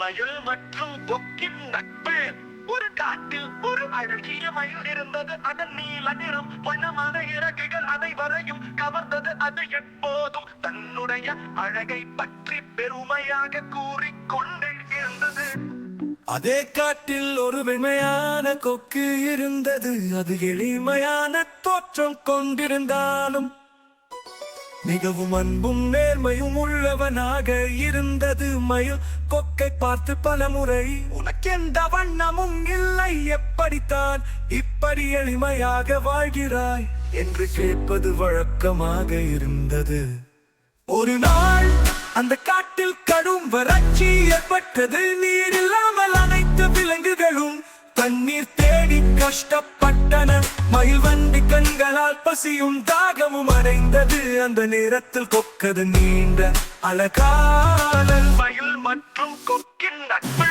மயில் மற்றும் கொக்கின் நட்பு. ஒரு காட்டில் ஒரு அழகிய மயில் இருந்தது. அதன் நீல நிறம் வண்ணமான இறக்கைகள் அனைவரையும் கவர்ந்தது. அது எப்போதும் தன்னுடைய அழகை பற்றி பெருமையாக கூறிக்கொண்டே இருந்தது. அதே காட்டில் ஒரு வெண்மையான கொக்கு இருந்தது. அது எளிமையான தோற்றம் கொண்டிருந்தாலும் மிகவும் அன்பும் நேர்மையும் உள்ளவனாக இருந்தது. மயில் கொக்கை பார்த்து பலமுறை, உனக்கெந்த வண்ணமும் இல்லை, எப்படித்தான் இப்படி எளிமையாக வாழ்கிறாய் என்று கேட்பது வழக்கமாக இருந்தது. ஒரு நாள் அந்த காட்டில் கடும் வறட்சி ஏற்பட்டது. நீர் இல்லாமல் அனைத்து விலங்குகளும் தண்ணீர் தேடி கஷ்டப்பட்டன. மயில் வண்டி கண்களால் பசியும் தாகமும் அடைந்தது. அந்த நேரத்தில் கொக்கது நீண்ட அழகான மயில் மற்றும் கொக்கின் நட்பு.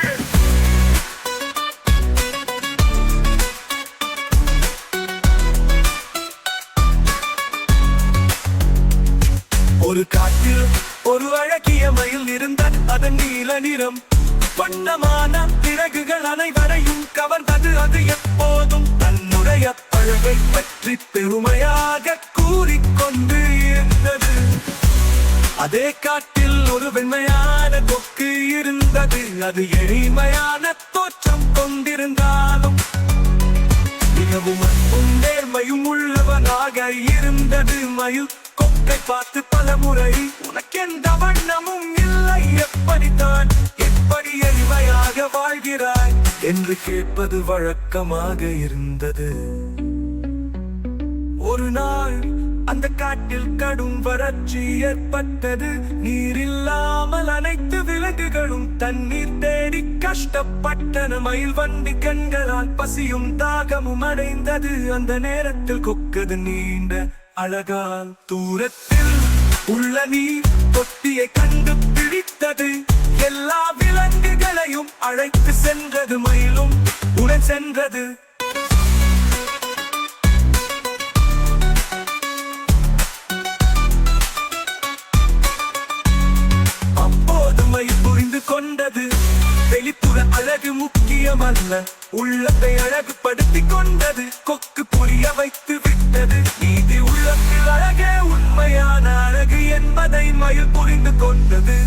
ஒரு காட்டில் ஒரு அழகிய மயில் இருந்தது. அதன் நீல நிறம் வண்ணமான பிறகுகள் அனைவரையும் கவர்ந்தது. அது எப்போதும் தன்னுடைய அழகை பற்றி பெருமையாக கூறிக்கொண்டு இருந்தது. அதே காட்டில் ஒரு வெண்மையான கொக்கு இருந்தது. அது எளிமையான தோற்றம் கொண்டிருந்தாலும் மிகவும் அன்பும் நேர்மையும் உள்ளவனாக இருந்தது. மயில் கொக்கை பார்த்து பலமுறை, உனக்கெந்த வண்ணமும் இல்லை, எப்படித்தான் எப்படி எளிமையாக வாழ்கிறாய் என்று கேட்பது வழக்கமாக இருந்தது. ஒரு நாள் அந்த காட்டில் கடும் வறட்சி ஏற்பட்டது. நீர் இல்லாமல் அனைத்து விலங்குகளும் தண்ணீர் தேடி கஷ்டப்பட்டன. மயில் வண்டி கண்களால் பசியும் தாகமும் அடைந்தது. அந்த நேரத்தில் கொக்கது நீண்ட அழகால் தூரத்தில் உள்ள நீர் தொட்டியை கண்டு பிடித்தது. எல்லா விலங்குகளையும் அழைத்து சென்றது. மயிலும் உடன் சென்றது. அப்போது மயில் புரிந்து கொண்டது, வெளிப்புற அழகு முக்கியமல்ல, உள்ளத்தை அழகுபடுத்தி கொண்டது. கொக்கு புரிய வைத்து விட்டது. நீதி உள்ளத்தில் அழகே உண்மையான அழகு என்பதை மயில் புரிந்து கொண்டது.